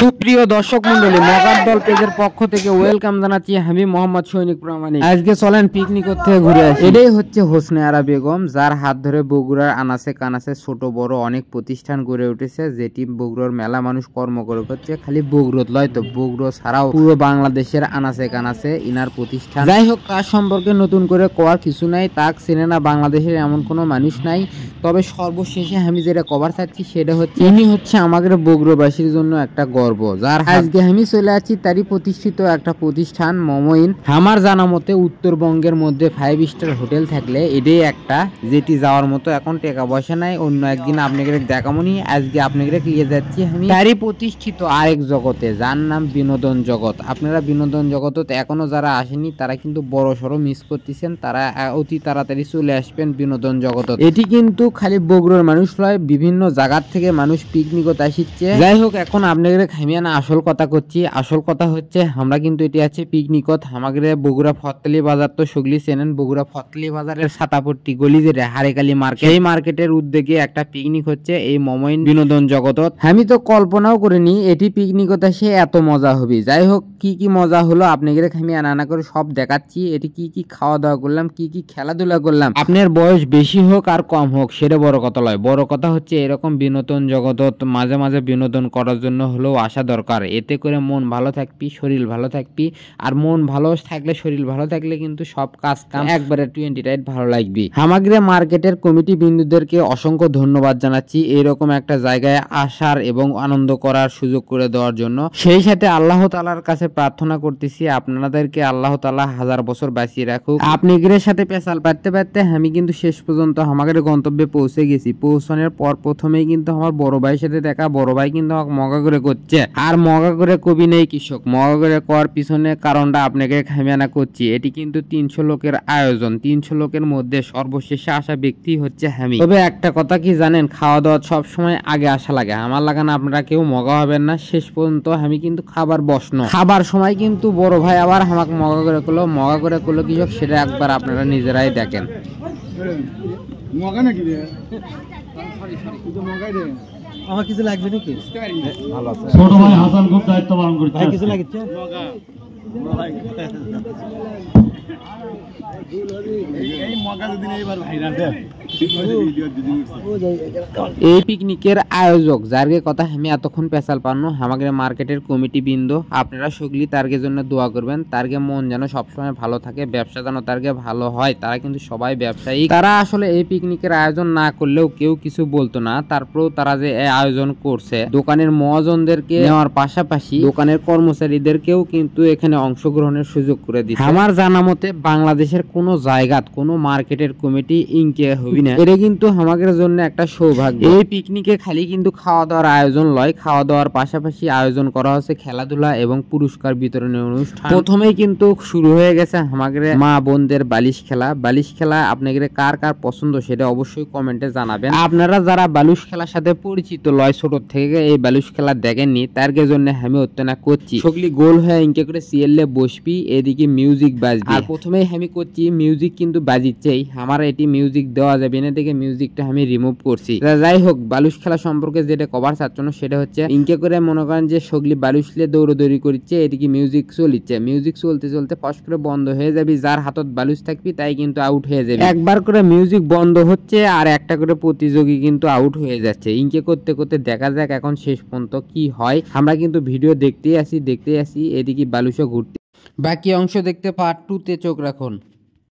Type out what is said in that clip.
সুপ্রিয় দর্শক মন্ডলী, মগার দল পেজের পক্ষ থেকে ওয়েলকাম জানাচ্ছি আমি মোহাম্মদ সৈনিক প্রামাণিক। আজকে চলেন পিকনিক থেকে ঘুরে আসি। এটাই হচ্ছে হোসনে আরা বেগম, যার হাত ধরে বগুড়ার আনাচে কানাচে ছোট বড় অনেক প্রতিষ্ঠান গড়ে উঠেছে, যেটি বগুড়ার মেলা মানুষ কর্ম করে করছে। খালি বগুড়া লয় তো, বগুড়া ছাড়াও পুরো বাংলাদেশের আনাচে কানাচে ইনার প্রতিষ্ঠান। যাই হোক, তার সম্পর্কে নতুন করে কওয়ার কিছু নাই, তাক চেনে না বাংলাদেশের এমন কোনো মানুষ নাই। তবে সর্বশেষে আমি যেটা কভার চাচ্ছি সেটা হচ্ছে ইনি হচ্ছে আমাদের বগুড়াবাসীর জন্য একটা গর্ব, যার আজকে আমি চলে আছি তারই প্রতিষ্ঠিত একটা প্রতিষ্ঠান মমইন। আমার জানা মতে উত্তরবঙ্গের মধ্যে 5 স্টার হোটেল থাকলে এটাই একটা, যেটি যাওয়ার মতো এখন টাকা পয়সা নাই। অন্য একদিন আপনাকে দেখামনি, আজকে আপনাকে নিয়ে যাচ্ছি আমি তারই প্রতিষ্ঠিত আরেক জগতে, যার নাম বিনোদন জগৎ। আপনারা বিনোদন জগতে এখনো যারা আসেনি তারা কিন্তু বড় সড়ো মিস করতেছেন, তারা অতি তাড়াতাড়ি চলে আসবেন বিনোদন জগৎ। এটি কিন্তু খালি বগুড়ার মানুষ নয়, বিভিন্ন জায়গার থেকে মানুষ পিকনিকত আসছে। যাই হোক, এখন আপনাদের খামিয়ানা আসল কথা করছি। আসল কথা হচ্ছে আমরা কিন্তু এটি আছে পিকনিকত আমাদের বগুড়া ফতলি বাজার, তো সগলি চেনেন। বগুড়া ফতলি বাজারের ছাতাপট্টি গলি যে হারেকালি মার্কেট, এই মার্কেটের উদ্যোগে একটা পিকনিক হচ্ছে এই মমইন বিনোদন জগৎ। আমি তো কল্পনাও করিনি এটি পিকনিকত আসে এত মজা হবে। যাই হোক, কি কি মজা হলো আপনাদের আমি আনা করে সব দেখাচ্ছি। এটি কি কি খাওয়া দাওয়া করলাম, কি কি খেলাধুলা করলাম। আপনার বয়স বেশি হোক আর কম হোক সেটা বড় কথা নয়, বড় কথা হচ্ছে এরকম বিনোদন জগৎ মাঝে মাঝে বিনোদন করার জন্য হলেও আসা দরকার। এতে করে মন ভালো থাকবি, শরীর ভালো থাকবি, আর মন ভালো থাকলে শরীর ভালো থাকলে কিন্তু সব কাজ কাম একবারে 28 ভালো লাগবে। আমাদের মার্কেটের কমিটি বিন্দুদেরকে অসংখ্য ধন্যবাদ জানাচ্ছি এইরকম একটা জায়গায় আসার এবং আনন্দ করার সুযোগ করে দেওয়ার জন্য। সেই সাথে আল্লাহ তাআলার কাছে প্রার্থনা করতেছি আপনাদেরকে আল্লাহ তাআলা 1000 বছর বাঁচিয়ে রাখুক। আপনাদের সাথে পেশাল পারতে পারতে আমি কিন্তু শেষ পর্যন্ত আমাদের গন্তব্যে পৌঁছে গেছি। পৌঁছানোর পর প্রথমেই কিন্তু আমার বড় ভাইয়ের সাথে দেখা। বড় ভাই কিন্তু আমাকে মগা করে করছে, আর মগা করে কবি নেই কৃষক। মগা করে করার পিছনে কারণটা আপনাকে খামিয়ানা করছি। এটি কিন্তু 300 লোকের আয়োজন, 300 লোকের মধ্যে সর্বশেষে আসা ব্যক্তি হচ্ছে আমি। তবে একটা কথা কি জানেন, খাওয়া দাওয়া সবসময় আগে আসা লাগে, আমার লাগে না। আপনারা কেউ মগা হবেন না, শেষ পর্যন্ত আমি কিন্তু খাবার বসনো। খাবার সময় কিন্তু বড় ভাই আবার আমাকে মগা করে করলো কৃষক, সেটা একবার আপনারা নিজেরাই দেখেন। মগা নাকি রে? মগাই রে, আমার কিছু লাগবে নাকি? ভালো আছে। ছোট ভাই হাসান খুব দায়িত্ব পালন করছে। ভাই কিছু লাগছে? মগা এই পিকনিকের আয়োজক যার কথা আমি এতক্ষণ পেশাল পানো আমাদের মার্কেটের কমিটি বৃন্দ, আপনারা সকলেই তার জন্য দোয়া করবেন। তার মন যেন সবসময় ভালো থাকে, ব্যবসা যেন তার ভালো হয়। তারা কিন্তু সবাই ব্যবসায়ী, তারা আসলে এই পিকনিকের আয়োজন না করলেও কেউ কিছু বলতো না। তারপরেও তারা যে আয়োজন করছে, দোকানের মহাজনদেরকে নেওয়ার পাশাপাশি দোকানের কর্মচারীদেরকেও কিন্তু এখানে অংশগ্রহণের সুযোগ করে দিচ্ছে। আমার জানা মতে বাংলাদেশের কোন জায়গা কোন মার্কেটের কমিটি ইনকে হবি না, এটা কিন্তু আমাদের জন্য একটা সৌভাগ্য। এই পিকনিকে খালি কিন্তু খাওয়া দাওয়ার আয়োজন লয়, খাওয়া দাওয়ার পাশাপাশি আয়োজন করা হচ্ছে খেলাধুলা এবং পুরস্কার বিতরণের অনুষ্ঠান। প্রথমেই কিন্তু শুরু হয়ে গেছে আমাদের মা বোনদের বালিশ খেলা। বালিশ খেলা আপনাদের কার কার পছন্দ সেটা অবশ্যই কমেন্টে জানাবেন। আপনারা যারা বালিশ খেলার সাথে পরিচিত লয়, ছোট থেকে এই বালিশ খেলা দেখেননি, তার জন্য আমি অত্যনা করছি। সকলি গোল হয়ে ইনকে করে সিএলএ বসবি, এদিকে মিউজিক বাজবে। আর প্রথমেই আমি করছি মিউজিক কিন্তু বাজিচ্ছেই, আমার এটি মিউজিক দেওয়া যাবে না দেখে মিউজিকটা আমি রিমুভ করছি। যাই হোক, বালুস খেলা সম্পর্কে যেটা কভার চাচ্ছন সেটা হচ্ছে ইনকে করে মনে করেন যে সগলি বালুসলে দৌড়দৌড়ি করছে, এদিকে মিউজিক চলিচ্ছে। মিউজিক চলতে চলতে ফস করে বন্ধ হয়ে যাবে, যার হাতত বালুস থাকবি তাই কিন্তু আউট হয়ে যাবে। একবার করে মিউজিক বন্ধ হচ্ছে আর একটা করে প্রতিযোগী কিন্তু আউট হয়ে যাচ্ছে। ইনকে করতে করতে দেখা যাক এখন শেষ পর্যন্ত কি হয়। আমরা কিন্তু ভিডিও দেখতেই আসি। এদিকে বালুসও ঘুরতে। বাকি অংশ দেখতে পার্ট 2 তে চোখ রাখুন।